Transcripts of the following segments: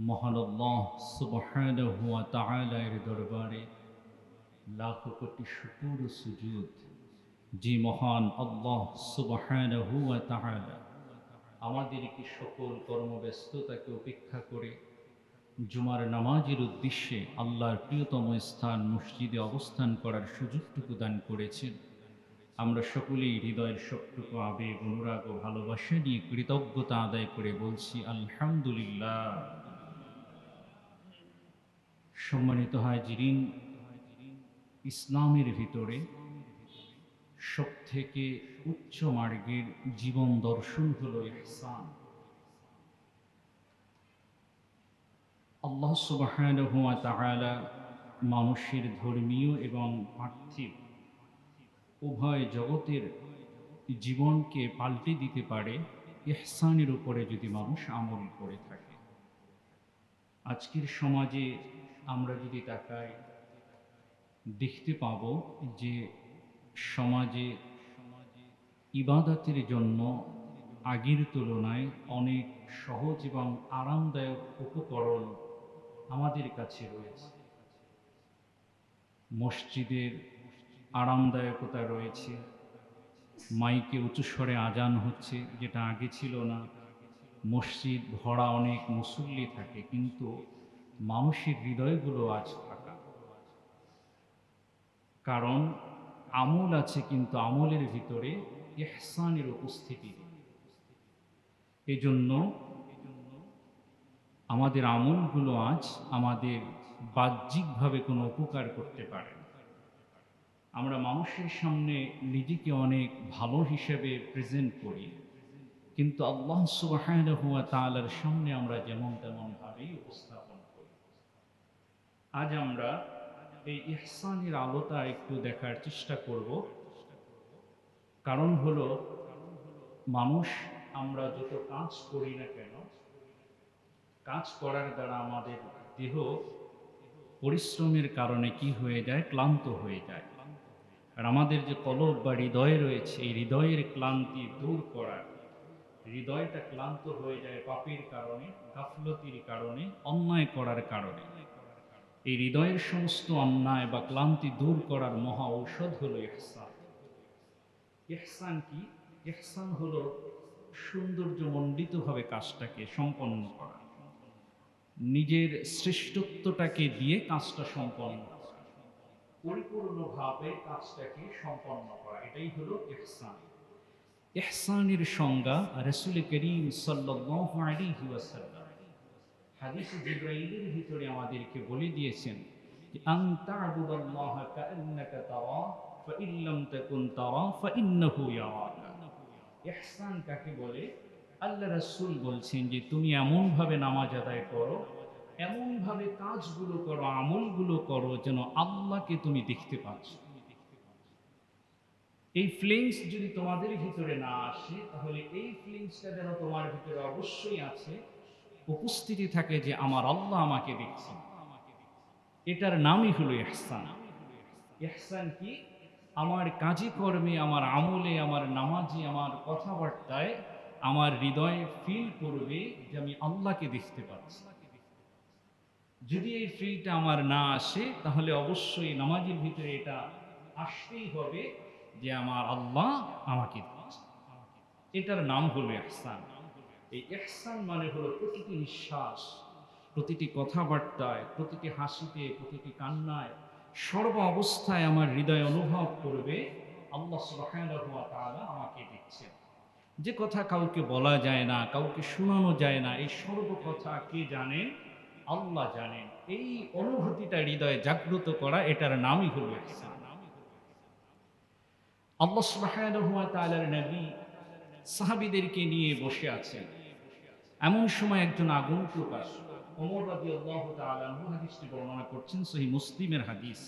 মহান আল্লাহ সুবহানাহু ওয়া তাআলার দরবারে লাখ কোটি শুকর ও সুজুদ। যে মহান আল্লাহ সুবহানাহু ওয়া তাআলা আমাদেরকে সকল কর্মব্যস্ততাকে উপেক্ষা করে জুমার নামাজের উদ্দেশ্যে আল্লাহর প্রিয়তম স্থান মসজিদে অবস্থান করার সুযোগটুকু দান করেছেন। আমরা সকলেই হৃদয়ের সবটুকু আবেগ, অনুরাগ ও ভালোবাসা নিয়ে কৃতজ্ঞতা আদায় করে বলছি আলহামদুলিল্লাহ। সম্মানিত হাজিরিন, ইসলামের ভিতরে সবথেকে উচ্চ মার্গের জীবন দর্শন হলো ইহসান। আল্লাহ সুবহানাহু ওয়া তাআলা মানুষের ধর্মীয় এবং পার্থিব উভয় জগতের জীবনকে পাল্টে দিতে পারে ইহসানের উপরে যদি মানুষ আমল করে থাকে। আজকের সমাজে আমরা যদি তাকাই দেখতে পাব যে সমাজে ইবাদতের জন্য আগের তুলনায় অনেক সহজ এবং আরামদায়ক উপকরণ আমাদের কাছে রয়েছে। মসজিদের আরামদায়কতা রয়েছে, মাইকে উঁচু স্বরে আজান হচ্ছে, যেটা আগে ছিল না। মসজিদ ভরা, অনেক মুসল্লি থাকে, কিন্তু মানুষের হৃদয়গুলো আজ ফাঁকা। কারণ আমল আছে, কিন্তু আমলের ভিতরে ইহসানের উপস্থিতি নেই। এজন্য আমাদের আমলগুলো আজ আমাদের বাহ্যিকভাবে কোনো উপকার করতে পারে না। আমরা মানুষের সামনে নিজেকে অনেক ভালো হিসেবে প্রেজেন্ট করি, কিন্তু আল্লাহ সুবহানাহু ওয়া তাআলার সামনে আমরা যেমন তেমন ভাবেই উপস্থাপন করি। আজ আমরা এই ইহসানের আলোটা একটু দেখার চেষ্টা করব। কারণ হলো, মানুষ আমরা যত কাজ করি না কেন, কাজ করার দ্বারা আমাদের দেহ পরিশ্রমের কারণে কি হয়ে যায়? ক্লান্ত হয়ে যায়। আর আমাদের যে কলব বা হৃদয় রয়েছে, এই হৃদয়ের ক্লান্তি দূর করার, হৃদয়টা ক্লান্ত হয়ে যায় পাপের কারণে, গাফলতির কারণে, অন্যায় করার কারণে। এই হৃদয়ের সমস্ত অন্যায় বা ক্লান্তি দূর করার মহা ঔষধ হলো ইহসান। ইহসান কি? ইহসান হলো সৌন্দর্যমণ্ডিতভাবে কাজটাকে সম্পন্ন করা, নিজের শ্রেষ্ঠত্বটাকে দিয়ে কাজটা সম্পন্ন করা, পরিপূর্ণভাবে কাজটাকে সম্পন্ন করা, এটাই হলো ইহসান। ইহসানের সংজ্ঞা রাসূল করিম সাল্লাল্লাহু আলাইহি ওয়াসাল্লাম হাদিস জিবরাইলের ভিতরে আমাদেরকে বলে দিয়েছেন যে আন তা'বুদাল্লাহা কাআন্নাকা তারা ফাইন লাম তাকুন তারা ফাইন্নাহু ইয়ারাকা। ইহসান কাকে বলে? আল্লাহ রাসূল বলছেন যে তুমি এমন ভাবে নামাজ আদায় করো, এমন ভাবে কাজগুলো করো, আমলগুলো করো, যেন আল্লাহকে তুমি দেখতে পাচ্ছ। এই ফিলিংস যদি তোমাদের ভিতরে না আসে, তাহলে এই ফিলিংসটা যেন তোমার ভিতরে অবশ্যই আছে, উপস্থিতি থাকে যে আমার আল্লাহ আমাকে দেখছেন। এটার নামই হলো ইহসান। ইহসান কি? আমার কাজে কর্মে, আমার আমলে, আমার নামাজে, আমার কথাবার্তায় আমার হৃদয় ফিল করবে যে আমি আল্লাহকে দেখতে পাচ্ছি। যদি এই ফিলটা আমার না আসে, তাহলে অবশ্যই নামাজের ভিতরে এটা আসতেই হবে যে আমার আল্লাহ আমাকে দেখছে। এটার নাম হলো ইহসান। এই ইহসান মানে হলো প্রতিটি নিঃশ্বাস, প্রতিটি কথাবার্তায়, প্রতিটি হাসিতে, প্রতিটি কান্নায়, সর্ব অবস্থায় আমার হৃদয় অনুভব করবে আল্লাহ সুবহানাহু ওয়া তাআলা আমাকে দেখছেন। যে কথা কাউকে বলা যায় না, কাউকে শোনানো যায় না, এই সর্ব কথা কে জানেন? আল্লাহ জানেন। এই অনুভূতিটা হৃদয়ে জাগ্রত করা, এটার নামই হলো ইহসান। আল্লাহ সুবহানাহু ওয়া তাআলার নবী সাহাবীদেরকে নিয়ে বসে আছেন। এমন সময় একজন আগন্তুক আসলো। ওমর রাদিয়াল্লাহু তাআলা আনহু হাদিসটি বর্ণনা করছেন, সহিহ মুসলিমের হাদিস,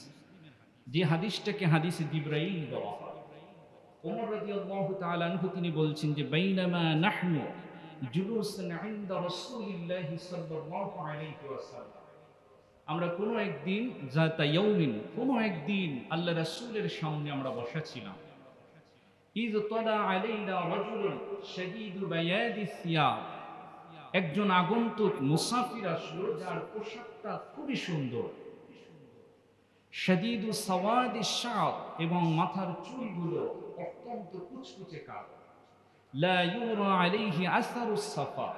যে হাদিসটাকে হাদিসে জিবরাইল বলা হয়। ওমর রাদিয়াল্লাহু তাআলা আনহু তিনি বলছেন যে বাইনামা নাহনু জুলুসান ইনদা রাসূলিল্লাহি সাল্লাল্লাহু আলাইহি ওয়াসাল্লাম, আমরা কোনো একদিন যাতা ইয়াউমিন, কোনো একদিন আল্লাহ রাসূলের সামনে আমরা বসা ছিলাম। ইয তালা আলাইনা রাজুলুন শাদীদু বায়াদিস সিয়াব, একজন আগন্তুক মুসাফির আসলো, যার পোশাকটা খুবই সুন্দর, শাদীদু সাওয়াদি শা'র, এবং মাথার চুলগুলো অত্যন্ত কুচকুচে কালো। লা ইউরা আলাইহি আসারুস সাফার,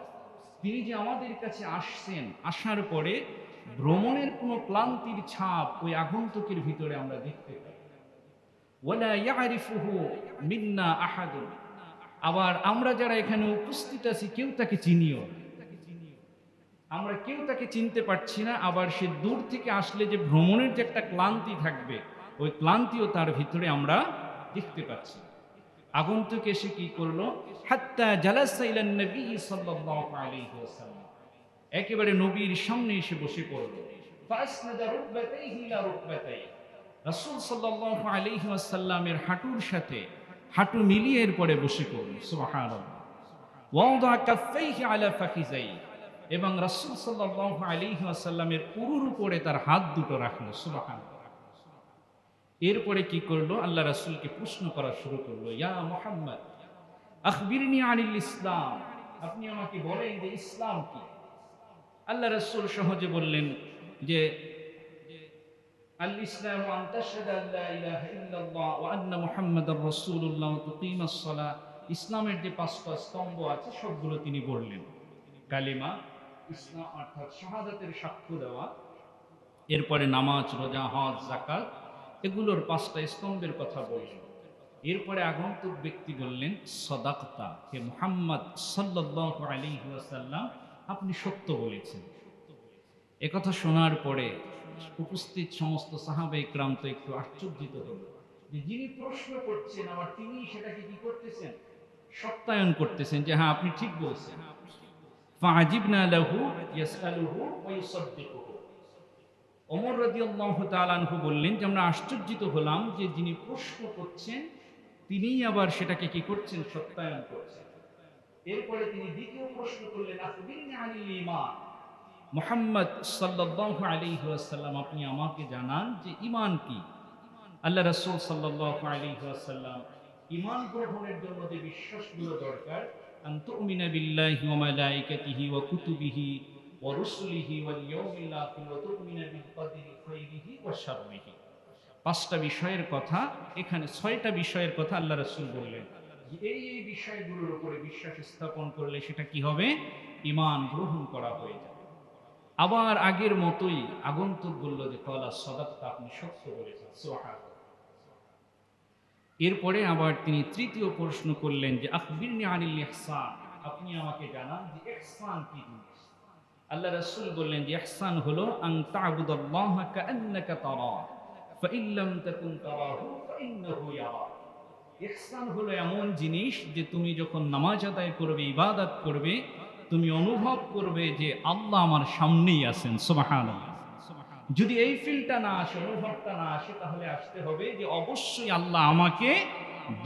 তিনি যে আমাদের কাছে আসছেন, আসার পরে ভ্রমণের কোনো ক্লান্তির ছাপ ওই আগন্তুকের ভিতরে আমরা দেখতে পাই। ওয়ালা ইয়ারিফুহু মিন্না আহাদুন, আবার আমরা যারা এখানে উপস্থিত আছি কেউ তাকে চিনিও না, আমরা কেউ তাকে চিনতে পারছি না। আবার সে দূর থেকে আসলে যে ভ্রমণের যে একটা ক্লান্তি থাকবে, ওই ক্লান্তিও তার ভিতরে আমরা দেখতে পাচ্ছি। আগন্তুক এসে কি করলো, হাত্তা জালাসা ইলান নবী সাল্লাল্লাহু আলাইহি ওয়াসাল্লাম, একেবারে নবীর সামনে এসে বসে পড়ল। ফাসনাদা রুকবাতাইহি ইলা রুকবাতাইহি, রাসূল সাল্লাল্লাহু আলাইহি ওয়াসাল্লামের হাঁটুর সাথে হাঁটু মিলিয়ে এরপরে বসে পড়ল। সুবহানাল্লাহ। ওয়াদা কাফাইহি আলা ফাখিজাইহি, এবং রাসূল সাল্লাল্লাহু আলাইহি ওয়াসাল্লামের উরুর উপরে তার হাত দুটো রাখলো। সুবহানাল্লাহ। এরপরে কি করলো, আল্লাহ রাসূলকে প্রশ্ন করা শুরু করলো, ইয়া মুহাম্মদ আখবিরনি আনিল ইসলাম, আপনি আমাকে বলেন যে ইসলাম কি। আল্লাহ রাসূল সহজে বললেন যে আল ইসলাম আন তাশহাদু আল্লা ইলাহা ইল্লাল্লাহ ওয়া আন্না মুহাম্মাদার রাসূলুল্লাহ ওয়া তুকিমাস সালাহ, ইসলামের যে পাঁচটা স্তম্ভ আছে সবগুলো তিনি বললেন। কালিমা, ইসলাম অর্থাৎ শাহাদাতের সাক্ষ্য দেওয়া, এরপরে নামাজ, রোজা, হজ, যাকাত, এগুলোর পাঁচটা স্তম্ভের কথা বললেন। এরপরে আগন্তুক ব্যক্তি বললেন, সাদাকতা, হে মুহাম্মদ সাল্লাল্লাহু আলাইহি ওয়াসাল্লাম, আপনি সত্য বলেছেন। একথা শোনার পরে উপস্থিত সমস্ত সাহাবা ইকরাম তো একটু আশ্চর্যিত হলো যে যিনি প্রশ্ন করছেন আবার তিনি সেটাকে কি করতেছেন, সত্যায়ন করতেছেন যে হ্যাঁ আপনি ঠিক বলছেন। ফাআজিবনা লাহু ইয়াসআলুহু ওয়া ইউসাদ্দিকুহু, ওমর রাদিয়াল্লাহু তাআলা আনহু বললেন যে আমরা আশ্চর্যিত হলাম যে যিনি প্রশ্ন করছেন তিনিই আবার সেটাকে কি করছেন, সত্যায়ন করছেন। এরপরে তিনি দ্বিতীয় প্রশ্ন করলেন, আখবিরনি আনিল ঈমান, মুহাম্মদ সাল্লাল্লাহু আলাইহি ওয়াসাল্লাম আপনি আমাকে জানান যে ঈমান কি। আল্লাহ রাসূল সাল্লাল্লাহু আলাইহি ওয়াসাল্লাম ঈমান গ্রহণের জন্য যে বিশ্বাসগুলো দরকার, আন তুমিনা বিল্লাহি ওয়া মালাইকাতিহি ওয়া কুতুবিহি ওয়া রুসুলিহি ওয়াল ইয়াউমিল আখির ওয়া তুমিনা বিল কদরি খাইরিহি ওয়া শাররিহি, পাঁচটা বিষয়ের কথা এখানে, ছয়টা বিষয়ের কথা আল্লাহ রাসূল বললেন যে এই বিষয়গুলোর উপরে বিশ্বাস স্থাপন করলে সেটা কি হবে, ঈমান গ্রহণ করা হয়ে যাবে। আবার আগের মতোই আগন্তুক বলল যে ক্বালা সাদাকতা, আপনি সত্য বলেছেন। সুবহানাল্লাহ। এরপরে আবার তিনি তৃতীয় প্রশ্ন করলেন যে আখবিরনি আনিল ইহসান, আপনি আমাকে জানান যে ইহসান কি জিনিস। আল্লাহ রাসূল বললেন যে ইহসান হলো আন তা'বুদাল্লাহা কাআন্নাকা তারাহু ফাইন লাম তাকুন তারাহু ফাইন্নাহু ইয়ারাক। ইহসান হলো এমন জিনিস যে তুমি যখন নামাজ আদায় করবে, ইবাদত করবে, তুমি অনুভব করবে যে আল্লাহ আমার সামনেই আছেন। সুবহানাল্লাহ। যদি এই ফিলটা না আসে, অনুভবটা না আসে, তাহলে আসতে হবে যে অবশ্যই আল্লাহ আমাকে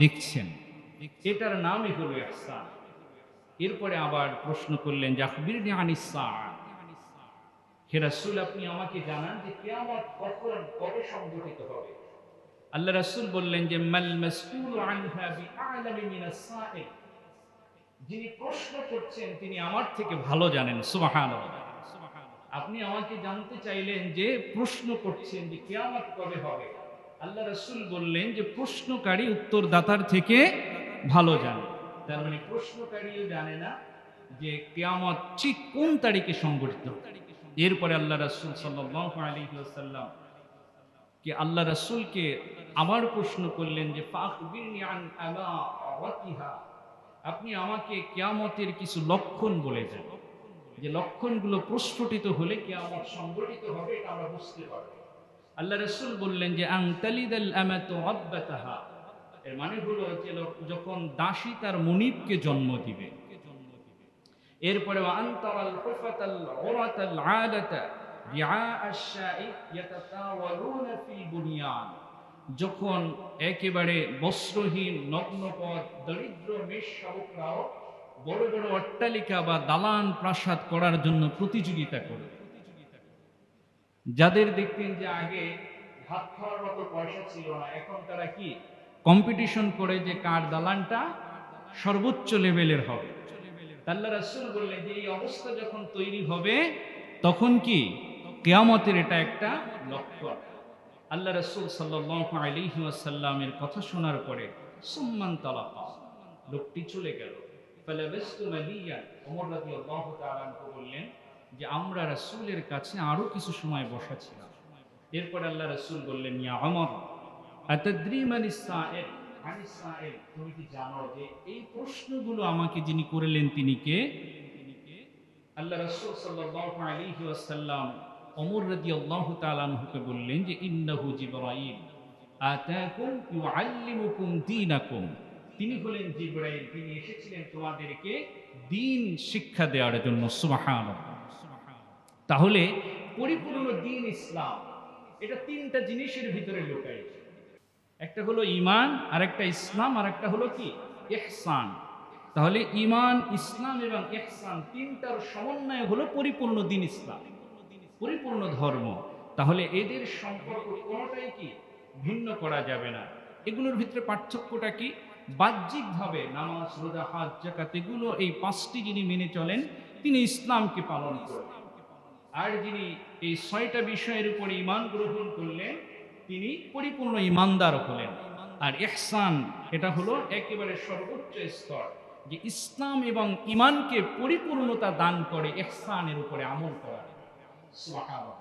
দেখছেন। এটার নামই হলো ইহসান। এরপরে আবার প্রশ্ন করলেন যে আখবিরনি আনিস সাআহ, হে রাসূল আপনি আমাকে জানান যে কিয়ামত কখন, কবে সংঘটিত হবে। আল্লাহ রাসূল বললেন যে মাল মাসউলু আনহা বিআলামি মিনাস সাইল, যিনি প্রশ্ন করছেন তিনি আমার থেকে ভালো জানেন। সুবহানাল্লাহ। আপনি আমাকে জানতে চাইলেন যে প্রশ্ন করছেন যে কিয়ামত কবে হবে, আল্লাহ রাসূল বললেন যে প্রশ্নকারী উত্তরদাতার থেকে ভালো জানে। তার মানে প্রশ্নকারীও জানে না যে কিয়ামত ঠিক কোন তারিখে সংঘটিত হবে। এরপরে আল্লাহ রাসূল সাল্লাল্লাহু আলাইহি ওয়াসাল্লাম কে আল্লাহ রাসূলকে আবার প্রশ্ন করলেন যে ফাখবিরনি আন আমারাতিহা, আপনি আমাকে কিয়ামতের কিছু লক্ষণ বলে দেন, যে লক্ষণগুলো প্রস্ফুটিত হলে কিয়ামত সংঘটিত হবে, এটা আমরা বুঝতে পারব। আল্লাহ রাসূল বললেন যে আন তালিদাল আমাতু রাব্বাতাহা, এর মানে হলো যে যখন দাসী তার মনিবকে জন্ম দিবে। এরপরে ওয়া আনতারাল হুফাতাল উরাতাল আলাতা রিআ আশ-শাই ইয়াতাতাওয়ালুনা ফিল বুনিয়ান, যখন একেবারে বস্ত্রহীন নগ্নপদ দরিদ্র মেষ শাবকরাও বড় বড় অট্টালিকা বা দালান প্রাসাদ করার জন্য প্রতিযোগিতা করবে। যাদের দেখতেন যে আগে ভাত খাওয়ার মতো পয়সা ছিল না, এখন তারা কি কম্পিটিশন করে যে কার দালানটা সর্বোচ্চ লেভেলের হবে। আল্লাহ রাসূল বললেন যে এই অবস্থা যখন তৈরি হবে তখন কি কিয়ামতের এটা একটা লক্ষণ। আল্লাহ রাসূল সাল্লাল্লাহু আলাইহি ওয়াসাল্লামের কথা শোনার পরে সুম্মান তালাকা, লোকটি চলে গেল। ফালাবিস্তু মালিয়ান, ওমর রাদিয়াল্লাহু তাআলা আনহু বললেন যে আমরা রাসূলের কাছে আরো কিছু সময় বসা ছিলাম। এরপর আল্লাহ রাসূল বললেন, ইয়া ওমর আতাদরি মানিস সাইল, আনিস সাইল, তুমি কি জানো যে এই প্রশ্নগুলো আমাকে যিনি করলেন তিনি কে? আল্লাহ রাসূল সাল্লাল্লাহু আলাইহি ওয়াসাল্লাম ওমর রাদিয়াল্লাহু তাআলা আনহুকে বললেন যে ইন্নাহু জিবরাইল আতাকুম ইউআল্লিমুকুম দীনাকুম, তিনি হলেন জিবরাইল, তিনি এসেছিলেন তোমাদেরকে দ্বীন শিক্ষা দেওয়ার জন্য। সুবহানাল্লাহ। তাহলে পরিপূর্ণ দ্বীন ইসলাম এটা তিনটা জিনিসের ভিতরে লুকায়। একটা হলো ঈমান, আরেকটা ইসলাম, আরেকটা হলো কি ইহসান। তাহলে ঈমান, ইসলাম এবং ইহসান তিনটার সমন্বয় হলো পরিপূর্ণ দ্বীন ইসলাম, পরিপূর্ণ ধর্ম। তাহলে এদের সম্পর্ক কোনোটাই কি ভিন্ন করা যাবে না। এগুলোর ভিতরে পার্থক্যটা কি? বাহ্যিকভাবে নামাজ, রোজা, হজ, যাকাত এগুলো এই পাঁচটি যিনি মেনে চলেন তিনি ইসলামকে পালন করেন। আর যিনি এই ৬টা বিষয়ের উপরে ঈমান গ্রহণ করলেন তিনি পরিপূর্ণ ঈমানদার হলেন। আর ইহসান এটা হলো একেবারে সর্বোচ্চ স্তর, যে ইসলাম এবং ঈমানকে পরিপূর্ণতা দান করে ইহসানের উপরে আমল করা। সুবহানাল্লাহ।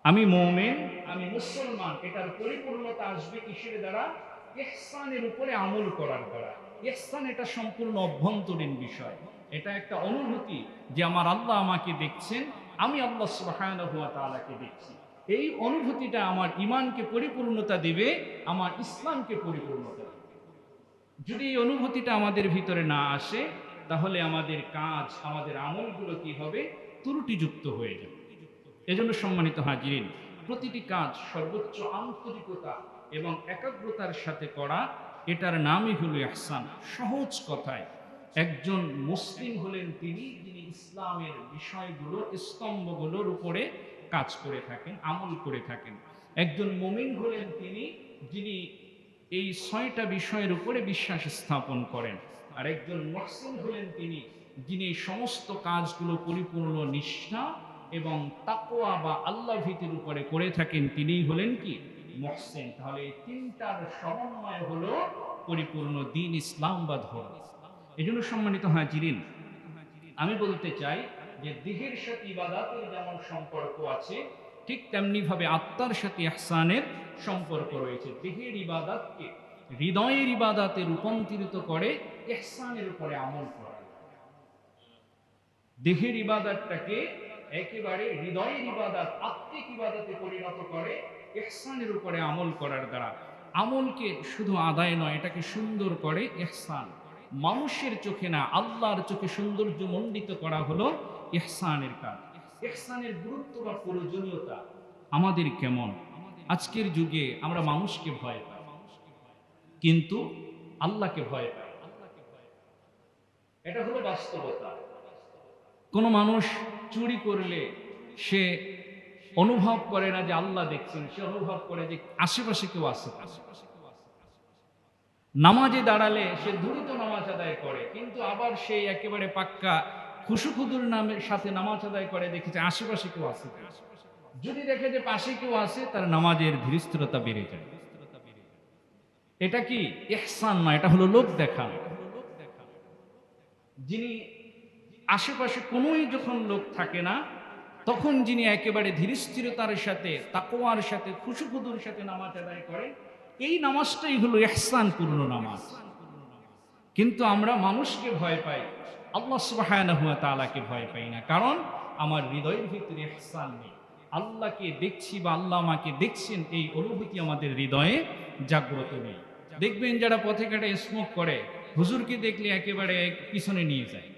আমি মুমিন, আমি মুসলমান, এটার পরিপূর্ণতা আসবে কিসের দ্বারা? ইহসানের উপরে আমল করার দ্বারা। ইহসান এটা সম্পূর্ণ অভ্যন্তরীণ বিষয়, এটা একটা অনুভূতি যে আমার আল্লাহ আমাকে দেখছেন, আমি আল্লাহ সুবহানাহু ওয়া তাআলাকে দেখছি। এই অনুভূতিটা আমার ঈমানকে পরিপূর্ণতা দিবে, আমার ইসলামকে পরিপূর্ণতা দিবে। যদি এই অনুভূতিটা আমাদের ভিতরে না আসে তাহলে আমাদের কাজ, আমাদের আমলগুলো কি হবে? ত্রুটিযুক্ত হয়ে যাবে। এজন্য সম্মানিত হাজিরিন, প্রতিটি কাজ সর্বোচ্চ আন্তরিকতা এবং একাগ্রতার সাথে করা, এটার নামই হলো ইহসান। সহজ কথায় একজন মুসলিম হলেন তিনি যিনি ইসলামের বিষয়গুলো, স্তম্ভগুলোর উপরে কাজ করে থাকেন, আমল করে থাকেন। একজন মুমিন হলেন তিনি যিনি এই ৬টা বিষয়ের উপরে বিশ্বাস স্থাপন করেন। আর একজন মুহসিন হলেন তিনি যিনি এই সমস্ত কাজগুলো পরিপূর্ণ নিষ্ঠা এবং তাকওয়া বা আল্লাহ ভীতির উপরে করে থাকেন, তিনিই হলেন কি মুহসিন। তাহলে এই তিনটার সমন্বয় হলো পরিপূর্ণ দ্বীন ইসলাম বা ধর্ম। এজন্য সম্মানিত হাজিরিন, আমি বলতে চাই যে দেহের সাথে ইবাদতের যেমন সম্পর্ক আছে, ঠিক তেমনি ভাবে আত্মার সাথে ইহসানের সম্পর্ক রয়েছে। দেহের ইবাদতকে হৃদয়ের ইবাদতে রূপান্তরিত করে ইহসানের উপরে আমল করা। দেহের ইবাদতটাকে একেবারে হৃদয়ের ইবাদত, আত্মিক ইবাদতে পরিণত করে ইহসানের উপরে আমল করার দ্বারা। আমলকে শুধু আদায় নয়, এটাকে সুন্দর করে ইহসান। মানুষের চোখে না, আল্লাহর চোখে সৌন্দর্য মণ্ডিত করা হলো ইহসানের কাজ। ইহসানের গুরুত্ব বা প্রয়োজনীয়তা আমাদের কেমন? আজকের যুগে আমরা মানুষকে ভয় পাই কিন্তু আল্লাহকে ভয় পাই, এটা হলো বাস্তবতা। কোনো মানুষ চুরি করলে সে অনুভব করে না যে আল্লাহ দেখছেন, সে অনুভব করে যে আশেপাশে কেউ আছে। নামাজে দাঁড়ালে সে দ্রুত নামাজ আদায় করে, কিন্তু আবার সে একেবারে পাক্কা খুশুখুদুর নামের সাথে নামাজ আদায় করে, দেখেছে আশেপাশে কেউ আছে। যদি দেখে যে পাশে কেউ আছে, তার নামাজের ধীরস্থিরতা বেড়ে যায়। এটা কি ইহসান নয়, এটা হলো লোক দেখানো। যিনি আশেপাশে কোনোই যখন লোক থাকে না, তখন যিনি একেবারে ধীরস্থিরতার সাথে, তাকওয়ার সাথে, খুশুখুদুর সাথে নামাজ আদায় করে, এই নামাজটাই হলো ইহসান পূর্ণ নামাজ। কিন্তু আমরা মানুষকে ভয় পাই, আল্লাহ সুবহানাহু ওয়া তাআলাকে ভয় পাই না, কারণ আমার হৃদয়ের ভিতরে ইহসান নেই। আল্লাহকে দেখছি বা আল্লাহ আমাকে দেখছেন, এই অনুভূতি আমাদের হৃদয়ে জাগ্রত নেই। দেখবেন যারা পথে ঘাটে স্মোক করে, হুজুরকে দেখলে একেবারে পিছনে নিয়ে যায়,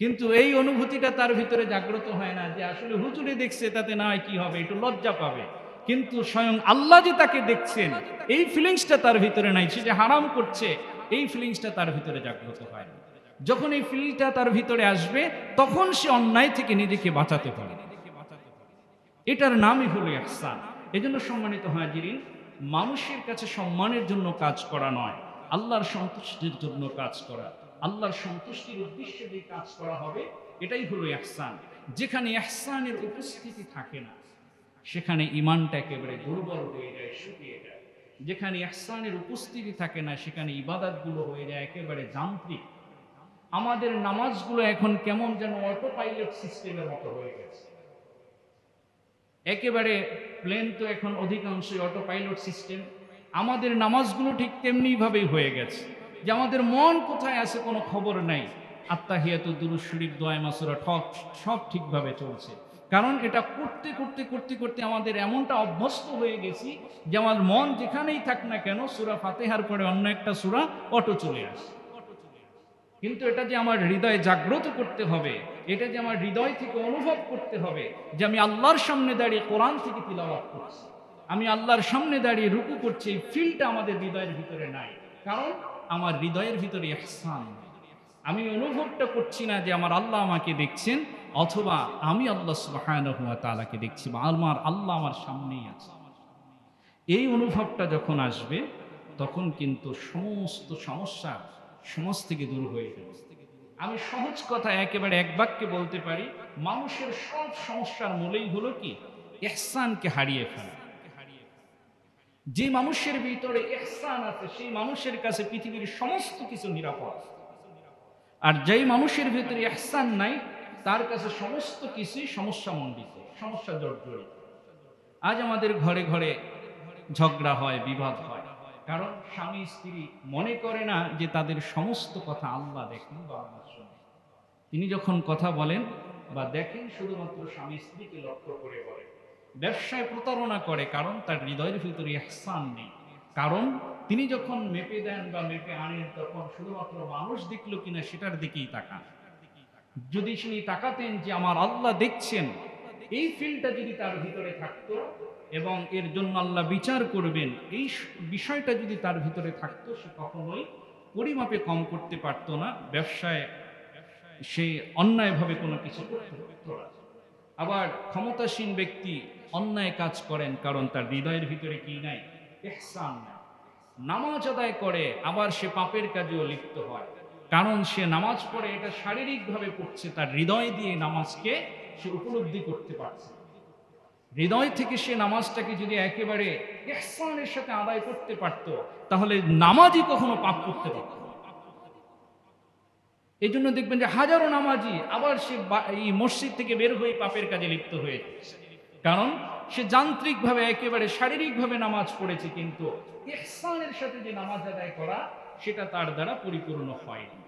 কিন্তু এই অনুভূতিটা তার ভিতরে জাগ্রত হয় না যে আসলে হুজুরে দেখছে, তাতে না হয় কি হবে, একটু লজ্জা পাবে। কিন্তু স্বয়ং আল্লাহ যে তাকে দেখছেন, এই ফিলিংসটা তার ভিতরে নাই। সে যে হারাম করছে, এই ফিলিংসটা তার ভিতরে জাগ্রত হয় না। যখন এই ফিলটা তার ভিতরে আসবে, তখন সে অন্যায় থেকে নিজেকে বাঁচাতে পারে। এটার নামই হলো ইহসান। এজন্য সম্মানিত হাজিরিন, মানুষের কাছে সম্মানের জন্য কাজ করা নয়, আল্লাহর সন্তুষ্টির জন্য কাজ করা। আল্লাহর সন্তুষ্টির উদ্দেশ্যে যে কাজ করা হবে, এটাই হলো ইহসান। যেখানে ইহসানের উপস্থিতি থাকে না, সেখানে ঈমানটা একেবারে দুর্বল হয়ে যায়, শুকিয়ে যায়। যেখানে ইহসানের উপস্থিতি থাকে না, সেখানে ইবাদতগুলো হয়ে যায় একেবারে যান্ত্রিক। আমাদের নামাজগুলো এখন কেমন যেন অটো পাইলট সিস্টেমের মতো হয়ে গেছে। একেবারে প্লেন তো এখন অধিকাংশই অটো পাইলট সিস্টেম। আমাদের নামাজগুলো ঠিক তেমনি ভাবেই হয়ে গেছে, যে আমাদের মন কোথায় আছে কোনো খবর নাই। আত্তাহিয়াতু, দুরূদ শরীফ, দোয়া মাসুরা সব ঠিকভাবে চলছে। কারণ এটা করতে করতে করতে করতে আমাদের এমনটা অভ্যস্ত হয়ে গেছি যে আমার মন যেখানেই থাক না কেন, সূরা ফাতিহার পরে অন্য একটা সূরা অটো চলে আসে। কিন্তু এটা যে আমার হৃদয়ে জাগ্রত করতে হবে, এটা যে আমার হৃদয় থেকে অনুভব করতে হবে যে আমি আল্লাহর সামনে দাঁড়িয়ে কোরআন থেকে তিলাওয়াত করছি, আমি আল্লাহর সামনে দাঁড়িয়ে রুকু করছি, এই ফিলটা আমাদের হৃদয়ের ভিতরে নাই। কারণ আমার হৃদয়ের ভিতরে ইহসান। আমি অনুভবটা করছি না যে আমার আল্লাহ আমাকে দেখছেন, অথবা আমি আল্লাহ সুবহানাহু ওয়া তাআলাকে দেখছি, বা আমার আল্লাহ আমার সামনেই আছে। এই অনুভবটা যখন আসবে, তখন কিন্তু সমস্ত সমস্যা সমাজ থেকে দূর হয়ে যাবে। আমি সহজ কথা একেবারে এক বাক্যে বলতে পারি, মানুষের সব সমস্যার মূলেই হলো কি? ইহসানকে হারিয়ে ফেলা। যে মানুষের ভিতরে ইহসান আছে, সেই মানুষের কাছে পৃথিবীর সমস্ত কিছু নিরাপদ। আর যেই মানুষের ভিতরে ইহসান নাই, তার কাছে সমস্ত কিছুই সমস্যামণ্ডিত, সমস্যা জর্জরিত। আজ আমাদের ঘরে ঘরে ঝগড়া হয়, বিবাদ হয়, কারণ স্বামী স্ত্রী মনে করে না যে তাদের সমস্ত কথা আল্লাহ দেখেন বা আল্লাহ শোনেন। তিনি যখন কথা বলেন বা দেখেন, শুধুমাত্র স্বামী স্ত্রীকে লক্ষ্য করে বলেন। ব্যবসায় প্রতারণা করে, কারণ তার হৃদয়ের ভিতরে ইহসান নেই। কারণ তিনি যখন মেপে দেন বা মেপে আনেন, তখন শুধুমাত্র মানুষ দেখলো কিনা সেটার দিকেই তাকান। যদি তিনি তাকাতেন যে আমার আল্লাহ দেখছেন, এই ফিলটা যদি তার ভিতরে থাকতো, এবং এর জন্য আল্লাহ বিচার করবেন, এই বিষয়টা যদি তার ভিতরে থাকতো, সে কখনোই পরিমাপে কম করতে পারতো না, ব্যবসায় সে অন্যায়ভাবে কোনো কিছু করতে পারতো না। আবার ক্ষমতাসীন ব্যক্তি অন্যায় কাজ করেন, কারণ তার হৃদয়ের ভিতরে কি নাই? ইহসান নাই। নামাজ আদায় করে, আবার সে পাপের কাজেও লিপ্ত হয়, কারণ সে নামাজ পড়ে এটা শারীরিকভাবে পড়ছে, তার হৃদয় দিয়ে নামাজকে সে উপলব্ধি করতে পারছে। হৃদয় থেকে সে নামাজটাকে যদি একেবারে ইহসানের সাথে আদায় করতে পারত, তাহলে নামাজই কখনো পাপ করতে পারত না। এই জন্য দেখবেন যে হাজারো নামাজি আবার সে এই মসজিদ থেকে বের হয়ে পাপের কাজে লিপ্ত হয়ে যাচ্ছে, কারণ সে যান্ত্রিকভাবে একেবারে শারীরিকভাবে নামাজ পড়েছে, কিন্তু ইহসানের সাথে যে নামাজ আদায় করা, সেটা তার দ্বারা পরিপূর্ণ হয়নি।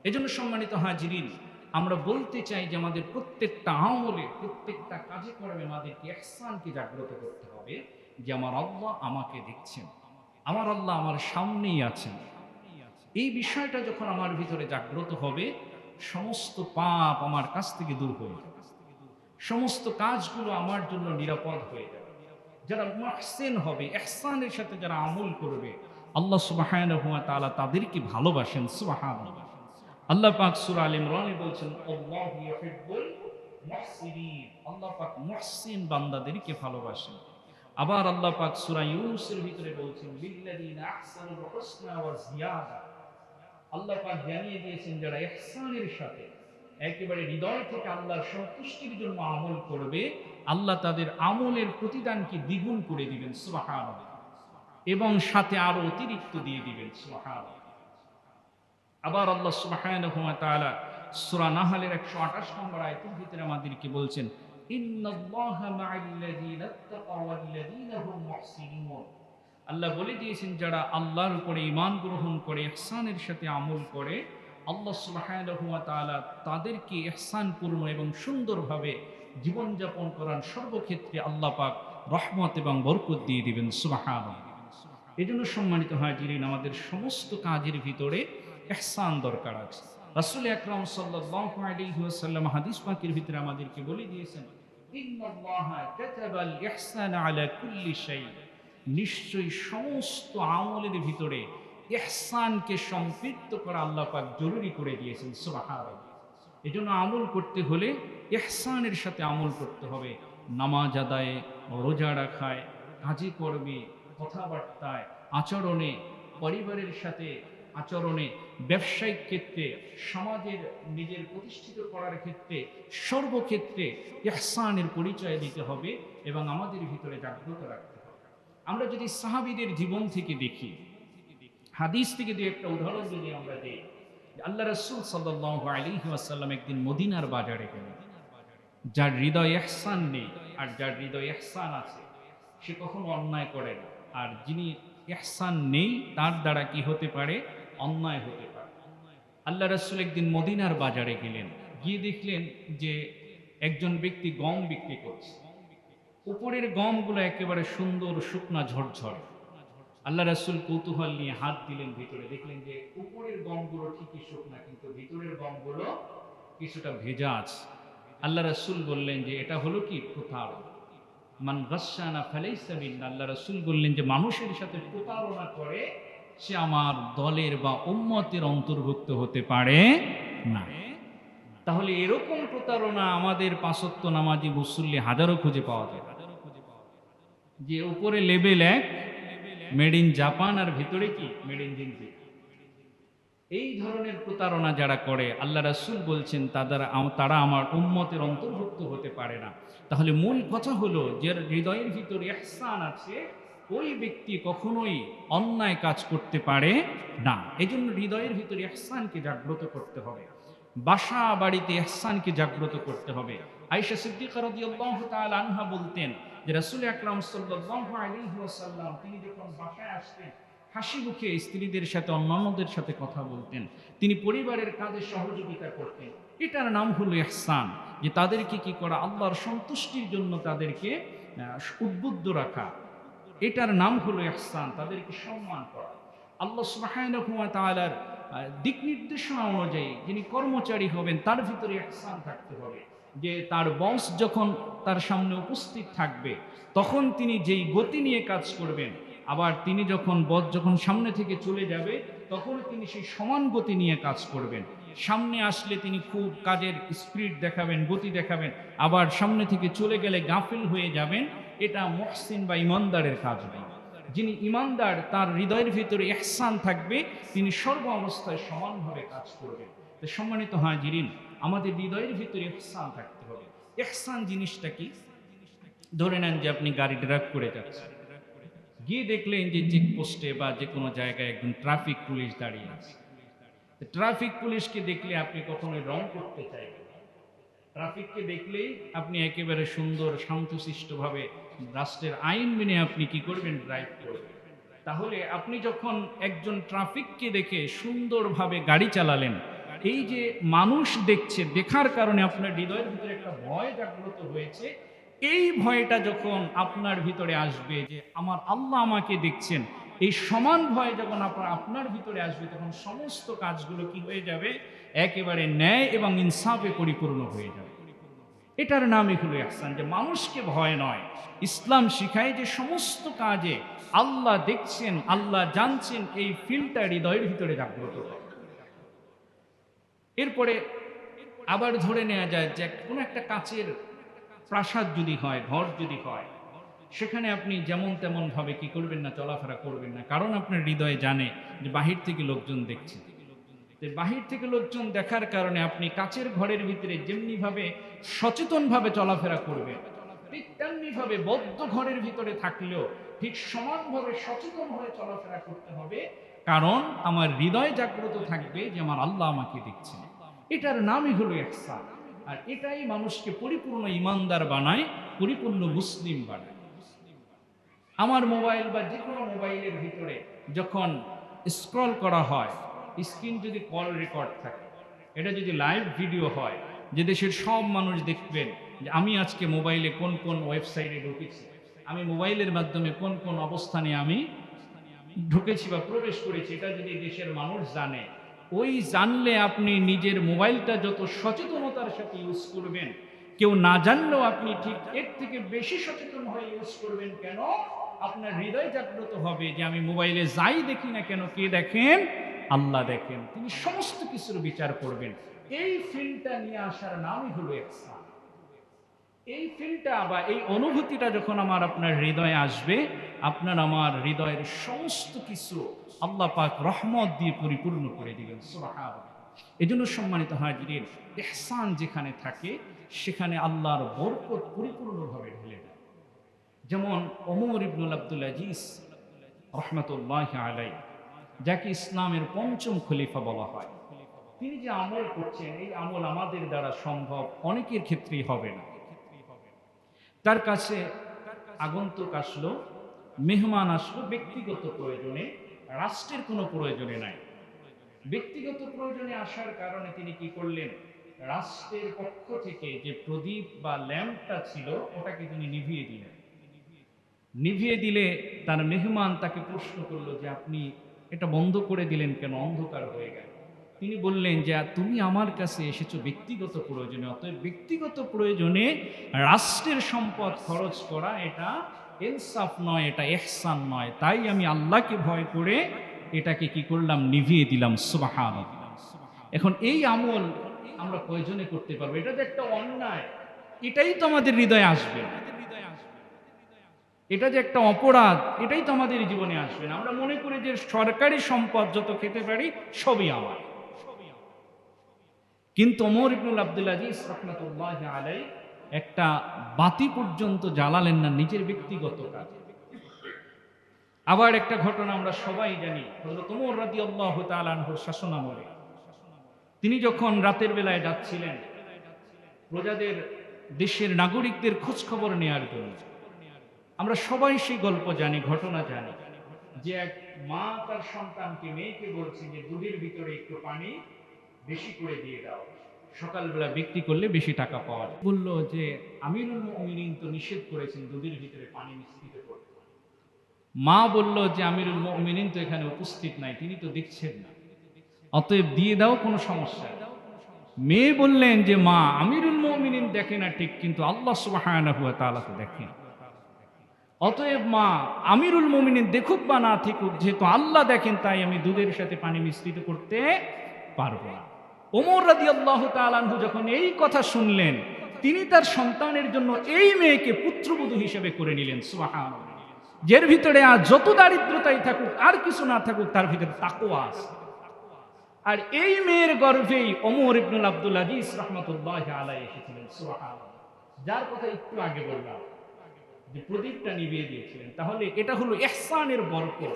এই জন্য সম্মানিত হাজিরিন, আমরা বলতে চাই যে আমাদের প্রত্যেকটা আমলে, প্রত্যেকটা কাজে কর্মে আমাদেরকে ইহসানকে জাগ্রত করতে হবে, যে আমার আল্লাহ আমাকে দেখছেন, আমার আল্লাহ আমার সামনেই আছেন। এই বিষয়টা যখন আমার ভিতরে জাগ্রত হবে, সমস্ত পাপ আমার কাছ থেকে দূর হয়ে যাবে, সমস্ত কাজগুলো আমার জন্য নিরাপদ হয়ে যাবে। যারা মুহসিন হবে, ইহসানের সাথে যারা আমল করবে, আল্লাহ সুবহানাহু ওয়া তাআলা তাদেরকে ভালোবাসেন। সুবহানাল্লাহ। আল্লাহ পাক সূরা আলে ইমরানে বলছেন, আল্লাহু ইউহিব্বুল মুহসিনিন। আল্লাহ পাক মুহসিন বান্দাদেরকে ভালোবাসেন। আবার আল্লাহ পাক সূরা ইউনূসের ভিতরে বলছেন, লিল্লাযিনা আহসানুল হুসনা ওয়া জিয়াদা। আল্লাহ পাক জানিয়ে দিয়েছেন, যারা ইহসানের সাথে একেবারে হৃদয় থেকে আল্লাহর সন্তুষ্টির জন্য আমল করবে, আল্লাহ তাদের আমলের প্রতিদানকে দ্বিগুণ করে দিবেন। সুবহানাল্লাহ। এবং সাথে আরো অতিরিক্ত দিয়ে দিবেন। সুবহানাল্লাহ। আবার আল্লাহ সুবহানাহু ওয়া তাআলা সূরা নাহলের 128 নম্বর আয়াতের ভিতরে আমাদেরকে বলছেন, ইন্নাল্লাহা মা'আল্লাযীনা তাকাও ওয়াল্লাযীনা হুম মুহসিনুন। আল্লাহ বলে দিয়েছেন, যারা আল্লাহর উপরে ঈমান গ্রহণ করে ইহসানের সাথে আমল করে, আল্লাহ সুবহানাহু ওয়া তাআলা তাদেরকে ইহসানপূর্ণ এবং সুন্দরভাবে জীবনযাপন করার সর্বক্ষেত্রে আল্লাহ পাক রহমত এবং বরকত দিয়ে দিবেন। সুবহানাল্লাহ। এজন্য সম্মানিত হাজিরিন, আমাদের সমস্ত কাজের ভিতরে ইহসান দরকার আছে। রাসূল আকরাম সাল্লাল্লাহু আলাইহি ওয়াসাল্লাম হাদিস পাকের ভিতরে আমাদেরকে বলে দিয়েছেন, ইন্নাল্লাহা কাতাবাল ইহসানা আলা কুল্লি শাই। নিশ্চয়ই সমস্ত আমলের ভিতরে ইহসানকে সম্পৃক্ত করা আল্লাহ পাক জরুরি করে দিয়েছেন। সুবহানাল্লাহ। এজন্য আমল করতে হলে ইহসানের সাথে আমল করতে হবে। নামাজ আদায়ে, রোজা রাখায়, কাজে কর্মে, কথাবার্তায়, আচরণে, পরিবারের সাথে আচরণে, ব্যবসায়িক ক্ষেত্রে, সমাজের নিজের প্রতিষ্ঠিত করার ক্ষেত্রে, সর্বক্ষেত্রে ইহসানের পরিচয় দিতে হবে এবং আমাদের ভিতরে জাগ্রত রাখতে হবে। আমরা যদি সাহাবীদের জীবন থেকে দেখি, হাদিস থেকে দুই একটা উদাহরণ যদি আমরা দিই, আল্লাহ রাসূল সাল্লাল্লাহু আলাইহি ওয়াসাল্লাম একদিন মদিনার বাজারে গেলেন। যার হৃদয় ইহসান নেই আর যার হৃদয় ইহসান আছে সে কখনো অন্যায় করে না, আর যিনি ইহসান নেই তার দ্বারা কি হতে পারে? অন্যায় হতে পারে। আল্লাহ রাসূল একদিন মদিনার বাজারে গেলেন, গিয়ে দেখলেন যে একজন ব্যক্তি গম বিক্রি করছে। উপরের গমগুলো একেবারে সুন্দর শুকনা ঝরঝরে। আল্লাহ রাসূল কৌতূহল নিয়ে হাত দিলেন ভিতরে, দেখলেন যে উপরের গমগুলো ঠিকই শুকনা কিন্তু ভিতরের গমগুলো কিছুটা ভেজা আছে। আল্লাহ রাসূল বললেন যে এটা হলো কি? প্রতারণা। মান গাশশানা ফালাইসা মিন্না। আল্লাহ রাসূল বললেন যে মানুষের সাথে প্রতারণা করে সে আমার দলের বা উম্মতের অন্তর্ভুক্ত হতে পারে না। তাহলে এরকম প্রতারণা আমাদের পাঁচ ওয়াক্ত নামাজি মুসল্লি হাজারো খুঁজে পাওয়া যায়, যে উপরে লেভেল এক মেড ইন জাপান আর ভিতরে কি মেড ইন জিনজি। এই ধরনের প্রতারণা যারা করে আল্লাহ রাসূল বলছেন তারা আমার উম্মতের অন্তর্ভুক্ত হতে পারে না। তাহলে মূল কথা হলো, যে হৃদয়ের ভিতরে ইহসান আছে ওই ব্যক্তি কখনোই অন্যায় কাজ করতে পারে না। এজন্য হৃদয়ের ভিতরে ইহসানকে জাগ্রত করতে হবে, বাসা বাড়িতে ইহসানকে জাগ্রত করতে হবে। আয়েশা সিদ্দিকা রাদিয়াল্লাহু তাআলা আনহা বলতেন যে রাসূল আকরাম সাল্লাল্লাহু আলাইহি ওয়াসাল্লাম তিনি যখন বাসায় আসতেন হাসি মুখে স্ত্রীদের সাথে অন্যান্যদের সাথে কথা বলতেন, তিনি পরিবারের কাজে সহযোগিতা করতেন। এটার নাম হলো ইহসান, যে তাদেরকে কি করা? আল্লাহর সন্তুষ্টির জন্য তাদেরকে উদ্বুদ্ধ রাখা। এটার নাম হলো ইহসান, তাদেরকে সম্মান করা। আল্লাহ সুবহানাহু ওয়া তাআলার দিক নির্দেশনা অনুযায়ী যিনি কর্মচারী হবেন তার ভিতরে ইহসান থাকতে হবে, যে তার বস যখন তার সামনে উপস্থিত থাকবে তখন তিনি যেই গতি নিয়ে কাজ করবেন, আবার তিনি যখন সামনে থেকে চলে যাবে তখন তিনি সেই সমান গতি নিয়ে কাজ করবেন। সামনে আসলে তিনি খুব কাজের স্পিড দেখাবেন, গতি দেখাবেন, আবার সামনে থেকে চলে গেলে গাফিল হয়ে যাবেন। এটা মুহসিন বা ইমানদারের কাজ নয়। যিনি ইমানদার তার হৃদয়ের ভিতরে ইহসান থাকবে, তিনি সর্ব অবস্থায় সমানভাবে কাজ করবেন। তো সম্মানিত হাজিরিন, আমাদের হৃদয়ের ভিতরে ইহসান থাকতে হবে। ইহসান জিনিসটা কি? ধরে নেন যে আপনি গাড়ি ড্রাইভ করে যাচ্ছেন, গিয়ে দেখলেন যে চেকপোস্টে বা যে কোনো জায়গায় একজন ট্রাফিক পুলিশ দাঁড়িয়ে আছে। ট্রাফিক পুলিশকে দেখলে আপনি কখনোই রং করতে চাইবেন। ট্রাফিককে দেখলেই আপনি একেবারে সুন্দর শান্তশিষ্টভাবে রাষ্ট্রের আইন মেনে আপনি কি করবেন? ড্রাইভ করবেন। তাহলে আপনি যখন একজন ট্রাফিককে দেখে সুন্দরভাবে গাড়ি চালালেন, এই যে মানুষ দেখছে, দেখার কারণে আপনার হৃদয়ের ভিতরে একটা ভয় জাগ্রত হয়েছে। এই ভয়টা যখন আপনার ভিতরে আসবে যে আমার আল্লাহ আমাকে দেখছেন, এই সমান ভয় যখন আপনার ভিতরে আসবে তখন সমস্ত কাজগুলো কি হয়ে যাবে? একেবারে ন্যায় এবং ইনসাফে পরিপূর্ণ হয়ে যাবে। এটার নামই হলো ইহসান, যে মানুষকে ভয় নয়। ইসলাম শিখায় যে সমস্ত কাজে আল্লাহ দেখছেন, আল্লাহ জানছেন, এই ফিলটা হৃদয়ের ভিতরে জাগ্রত হয়। এরপরে আবার ধরে নেওয়া যায় যে কোনো একটা কাচের প্রাসাদ যদি হয়, ঘর যদি হয়, সেখানে আপনি যেমন তেমন ভাবে কি করবেন না? চলাফেরা করবেন না। কারণ আপনার হৃদয়ে জানে যে বাহির থেকে লোকজন দেখছে। বাহির থেকে লোকজন দেখার কারণে আপনি কাচের ঘরের ভিতরে যেমনি ভাবে সচেতন ভাবে চলাফেরা করবেন, ঠিক তেমনি ভাবে বদ্ধ ঘরের ভিতরে থাকলেও ঠিক সমানভাবে সচেতন হয়ে চলাফেরা করতে হবে। কারণ আমার হৃদয় জাগ্রত থাকবে যে আমার আল্লাহ আমাকে দেখছেন। এটার নামই হলো ইহসান। আর এটাই মানুষকে পরিপূর্ণ ইমানদার বানায়, পরিপূর্ণ মুসলিম বানায়। আমার মোবাইল বা যে কোনো মোবাইলের ভিতরে যখন স্ক্রল করা হয়, স্ক্রিন যদি কল রেকর্ড থাকে, এটা যদি লাইভ ভিডিও হয়, যে দেশের সব মানুষ দেখবেন যে আমি আজকে মোবাইলে কোন কোন ওয়েবসাইটে ঢুকেছি, আমি মোবাইলের মাধ্যমে কোন কোন অবস্থানে আমি ঢুকেছি বা প্রবেশ করেছি, এটা যদি দেশের মানুষ জানে, ওই জানলে আপনি নিজের মোবাইলটা যত সচেতনতার সাথে ইউজ করবেন, কেউ না জানলেও আপনি ঠিক এর থেকে বেশি সচেতন হয়ে ইউজ করবেন। কেন? আপনার হৃদয় জাগ্রত হবে যে আমি মোবাইলে যাই দেখি না কেন, কে দেখেন? আল্লাহ দেখেন, তিনি সমস্ত কিছুর বিচার করবেন। এই ফিলটা নিয়ে আসার নামই হলো ইহসান। এই ফিলটা বা এই অনুভূতিটা যখন আমার আপনার হৃদয়ে আসবে, আপনার আমার হৃদয়ের সমস্ত কিছু আল্লাহ পাক রহমত দিয়ে পরিপূর্ণ করে দিবেন। সুবহানাল্লাহ। এজন্য সম্মানিত হাজিরিন, ইহসান যেখানে থাকে সেখানে আল্লাহর বরকত পরিপূর্ণভাবে ঢেলে দেয়। যেমন ওমর ইবনুল আব্দুল আজিজ রহমতুল্লাহি আলাইহি, যাকে ইসলামের পঞ্চম খলিফা বলা হয়, তিনি যে আমল করছেন এই আমল আমাদের দ্বারা সম্ভব অনেকের ক্ষেত্রেই হবে না। তার কাছে আগন্তুক আসলো, মেহমান আসলো ব্যক্তিগত প্রয়োজনে, রাষ্ট্রের কোনো প্রয়োজনে নাই। ব্যক্তিগত প্রয়োজনে আসার কারণে তিনি কি করলেন, রাষ্ট্রের পক্ষ থেকে যে প্রদীপ বা ল্যাম্পটা ছিল ওটাকে তিনি নিভিয়ে দিলেন। নিভিয়ে দিলে তার মেহমান তাকে প্রশ্ন করলো যে আপনি এটা বন্ধ করে দিলেন কেন, অন্ধকার হয়ে গেল। তিনি বললেন যে তুমি আমার কাছে এসেছো ব্যক্তিগত প্রয়োজনে, অতএব ব্যক্তিগত প্রয়োজনে রাষ্ট্রের সম্পদ খরচ করা এটা ইনসাফ নয়, এটা ইহসান নয়। তাই আমি আল্লাহকে ভয় করে এটাকে কি করলাম, নিভিয়ে দিলাম। সুবহানাল্লাহ। এখন এই আমল আমরা প্রয়োজনে করতে পারবো, এটা যে একটা অন্যায় এটাই তো আমাদের হৃদয়ে আসবে না। এটা যে একটা অপরাধ এটাই তো আমাদের জীবনে আসবে না। আমরা মনে করি যে সরকারি সম্পদ যত খেতে পারি সবই আমার। কিন্তু ওমর ইবনুল আব্দুল আজিজ রাহমাতুল্লাহি আলাইহি একটা বাতি পর্যন্ত জ্বালালেন না নিজের ব্যক্তিগত কাজে। আবার একটা ঘটনা আমরা সবাই জানি, হযরত ওমর রাদিয়াল্লাহু তাআলা আনহুর শাসনামলে তিনি যখন রাতের বেলায় যাচ্ছিলেন প্রজাদের, দেশের নাগরিকদের খোঁজ খবর নেওয়ার জন্য, আমরা সবাই সেই গল্প জানি, ঘটনা জানি যে এক মা তার সন্তানকে, মেয়েকে বলছে যে দুধের ভিতরে একটু পানি বেশি করে দিয়ে দাও, সকালবেলা বিক্রি করলে বেশি টাকা পাওয়া যায়। বলল যে আমিরুল মুমিনিন তো নিষেধ করেছেন দুধের ভিতরে পানি মিশ্রিত করতে। মা বলল যে আমিরুল মুমিনিন তো এখানে উপস্থিত নাই, তিনি তো দেখছেন না, অতএব দিয়ে দাও, কোনো সমস্যা নেই। মেয়ে বললেন যে মা আমিরুল মুমিনিন দেখে না ঠিক, কিন্তু আল্লাহ সুবহানাহু ওয়া তাআলা তো দেখেন, অতএব মা আমিরুল মুমিনিন দেখুক বা না থাকুক, যেহেতু আল্লাহ দেখেন তাই আমি দুধের সাথে পানি মিশ্রিত করতে পারবো না। ওমর রাদিয়াল্লাহু তাআলা আনহু যখন এই কথা শুনলেন, তিনি তার সন্তানের জন্য এই মেয়েকে পুত্রবধূ হিসেবে করে নিলেন। সুবহানাল্লাহ। যার ভিতরে আর যত দারিদ্রতাই থাকুক আর কিছু না থাকুক, তার ভিতরে তাকওয়া আছে। আর এই মেয়ের গর্ভেই ওমর ইবনুল আব্দুল আজিজ রাহমাতুল্লাহি আলাইহি এসেছিলেন। সুবহানাল্লাহ। যার কথা একটু আগে বললাম যে প্রদীপটা নিভিয়ে দিয়েছিলেন। তাহলে এটা হলো ইহসানের বরকত,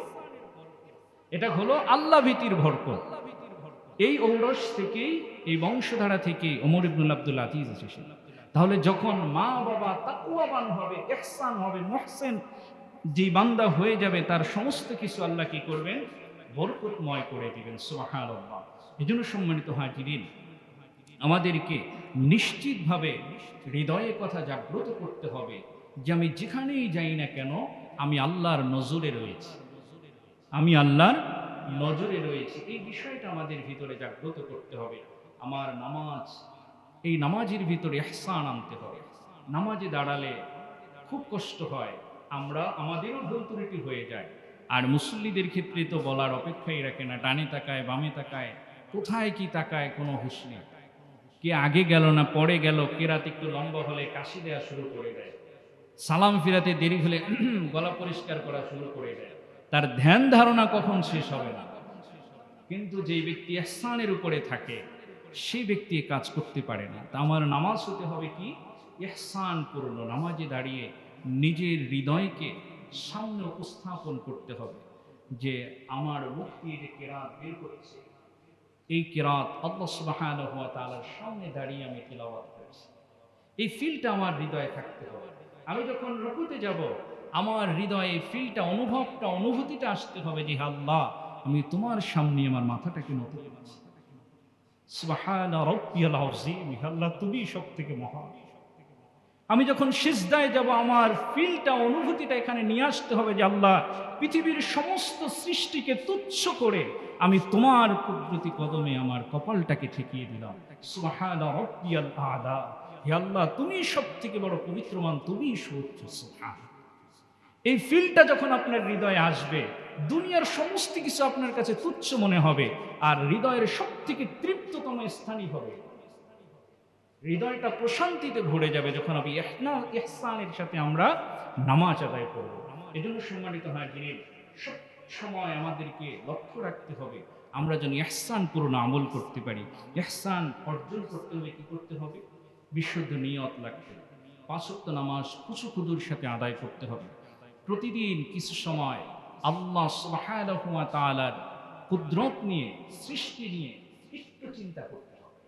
এটা হলো আল্লাহ ভীতির বরকত। এই ঔরস থেকেই, এই বংশধারা থেকে ওমর ইবনুল আব্দুল আজিজ এসেছিলেন। তাহলে যখন মা বাবা তাকওয়াবান হবে, ইহসান হবে, মুহসিন যে বান্দা হয়ে যাবে, তার সমস্ত কিছু আল্লাহ কি করবেন, বরকতময় করে দিবেন। সুবহানাল্লাহ। এজন্য সম্মানিত হাজিরিন, আমাদেরকে নিশ্চিতভাবে হৃদয়ে কথা জাগ্রত করতে হবে যে আমি যেখানেই যাই না কেন আমি আল্লাহর নজরে রয়েছি, আমি আল্লাহর নজরে রয়েছি। এই বিষয়টা আমাদের ভিতরে জাগ্রত করতে হবে। আমার নামাজ, এই নামাজের ভিতরে ইহসান আনতে হবে। নামাজে দাঁড়ালে খুব কষ্ট হয়, আমাদেরও ভুল ত্রুটি হয়ে যায়। আর মুসল্লিদের ক্ষেত্রে তো বলার অপেক্ষাই রাখে না, ডানে তাকায় বামে তাকায়, কোথায় কি তাকায় কোনো হুঁশ নেই। কে আগে গেল না পরে গেল, কেরাত একটু লম্বা হলে কাশি দেওয়া শুরু করে দেয়, সালাম ফিরাতে দেরি হলে গলা পরিষ্কার করা শুরু করে দেয়। তার ধ্যান ধারণা কখন শেষ হবে না। কিন্তু যে ব্যক্তি ইহসানের উপরে থাকে সেই ব্যক্তি কাজ করতে পারে না। তা আমার নামাজ হতে হবে কি, ইহসান পূর্ণ। নামাজে দাঁড়িয়ে নিজের হৃদয়কে সামনে উপস্থাপন করতে হবে যে আমার মুখ দিয়ে যে কেরাত বের করছে, এই কেরাত আল্লাহ সুবহানাহু ওয়া তাআলার সামনে দাঁড়িয়ে আমি তিলাওয়াত করছি। এই ফিলটা আমার হৃদয়ে থাকতে হবে। আমি যখন রুকুতে যাব, আমার হৃদয়ে ফিলটা, অনুভবটা, অনুভূতিটা আসতে হবে যে আল্লাহ আমি তোমার সামনে আমার মাথাটাকে নত করছি। সুবহানা রাব্বিয়াল আযীম, আল্লাহ তুমি সবথেকে মহান। আমি যখন সিজদায় যাব, আমার ফিলটা, অনুভূতিটা এখানে নিয়ে আসতে হবে যে আল্লাহ পৃথিবীর সমস্ত সৃষ্টিকে তুচ্ছ করে আমি তোমার কুদরতি কদমে আমার কপালটাকে ঠেকিয়ে দিলাম। সুবহানা রাব্বিয়াল আ'লা, হে আল্লাহ তুমি সবথেকে বড় পবিত্রমান, তুমি সর্বোচ্চ। সুবহান। এই ফিলটা যখন আপনার হৃদয়ে আসবে, দুনিয়ার সমস্ত কিছু আপনার কাছে তুচ্ছ মনে হবে, আর হৃদয়ের সবথেকে তৃপ্ততম স্থানই হবে হৃদয়টা প্রশান্তিতে ভরে যাবে যখন আমি ইহসানের সাথে আমরা নামাজ আদায় করব। এজন্য সম্মানিত হাজিরিন, সব সময় আমাদেরকে লক্ষ্য রাখতে হবে আমরা যেন ইহসানপূর্ণ আমল করতে পারি। ইহসান অর্জন করতে হলে কি করতে হবে? বিশুদ্ধ নিয়ত লাগবে। 5 ওয়াক্ত নামাজ খুশুখুদুর সাথে আদায় করতে হবে। প্রতিদিন কিছু সময় আল্লাহ সুবহানাহু ওয়া তাআলার কুদরত নিয়ে, সৃষ্টি নিয়ে একটু চিন্তা করতে হবে।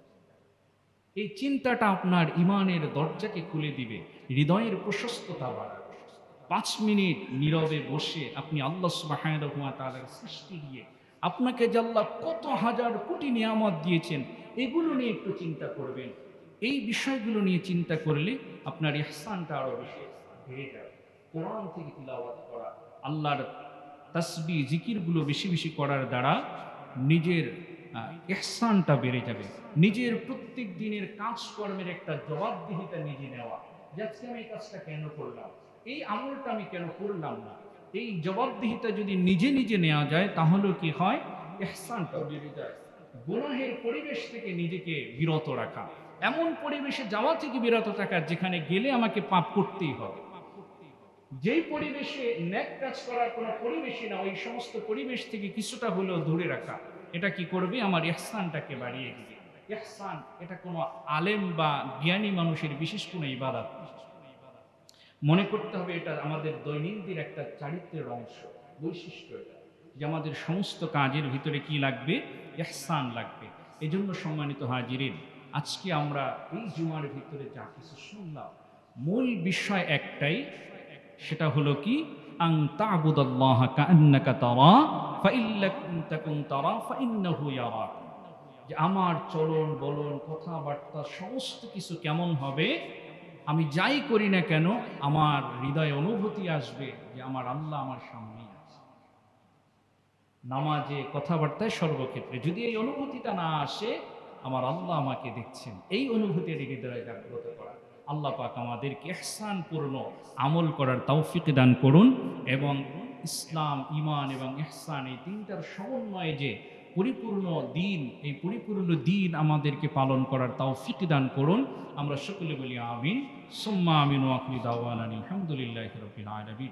এই চিন্তাটা আপনার ইমানের দরজাকে খুলে দিবে, হৃদয়ের প্রশস্ততা বাড়াবে। 5 মিনিট নীরবে বসে আপনি আল্লাহ সুবহানাহু ওয়া তাআলার সৃষ্টি নিয়ে, আপনাকে যে আল্লাহ কত হাজার কোটি নিয়ামত দিয়েছেন, এগুলো নিয়ে একটু চিন্তা করবেন। এই বিষয়গুলো নিয়ে চিন্তা করলে আপনার ইহসানটা আরো বেশি বেড়ে যাবে। কোরআন থেকে তিলাওয়াত করা, আল্লাহর তাসবিহ জিকিরগুলো বেশি বেশি করার দ্বারা নিজের ইহসানটা বেড়ে যাবে। নিজের প্রত্যেক দিনের কাজকর্মের একটা জবাবদিহিতা নিজে নেওয়া, যে আজকে আমি এই কাজটা কেন করলাম, এই আমলটা আমি কেন করলাম না, এই জবাবদিহিতা যদি নিজে নিজে নেওয়া যায় তাহলে কি হয়? ইহসানটা বেড়ে যায়। গুনাহের পরিবেশ থেকে নিজেকে বিরত রাখা, এমন পরিবেশে যাওয়া থেকে বিরত থাকা যেখানে গেলে আমাকে পাপ করতেই হবে। যেই পরিবেশে নেক কাজ করার কোনো পরিবেশই না, ওই সমস্ত পরিবেশ থেকে কিছুটা হলেও দূরে রাখা, এটা কি করবে? আমার ইহসানটাকে বাড়িয়ে দিবে। ইহসান এটা কোনো আলেম বা জ্ঞানী মানুষের বিশেষ কোনো ইবাদত মনে করতে হবে, এটা আমাদের দৈনন্দিন একটা চারিত্র্যের অংশ, বৈশিষ্ট্য। এটা যে আমাদের সমস্ত কাজের ভিতরে কি লাগবে? ইহসান লাগবে। এজন্য সম্মানিত হাজিরিন, আজকে আমরা এই জুমার ভিতরে যা কিছু শুনলাম, মূল বিষয় একটাই, সেটা হলো কি? আন তা'বুদাল্লাহা কাআন্নাকা তারা ফাইন লাম তাকুন তারা ফাইন্নাহু ইয়ারাক। যে আমার চলন বলন কথাবার্তা সমস্ত কিছু কেমন হবে? আমি যাই করি না কেন আমার হৃদয়ে অনুভূতি আসবে যে আমার আল্লাহ আমার সামনে আছে। নামাজে, কথাবার্তায়, সর্বক্ষেত্রে যদি এই অনুভূতিটা না আসে, আমার আল্লাহ আমাকে দেখছেন, এই অনুভূতির হৃদয়ে জাগ্রত করা। আল্লাহ পাক আমাদেরকে ইহসানপূর্ণ আমল করার তৌফিক দান করুন, এবং ইসলাম, ঈমান এবং ইহসান এই তিনটার সমন্বয়ে যে পরিপূর্ণ দিন, এই পরিপূর্ণ দিন আমাদেরকে পালন করার তৌফিক দান করুন। আমরা সকলে বলি আমিন, সুম্মা আমিন, ওয়া আখিরু দাওয়ানা আলহামদুলিল্লাহি রাব্বিল আলামিন।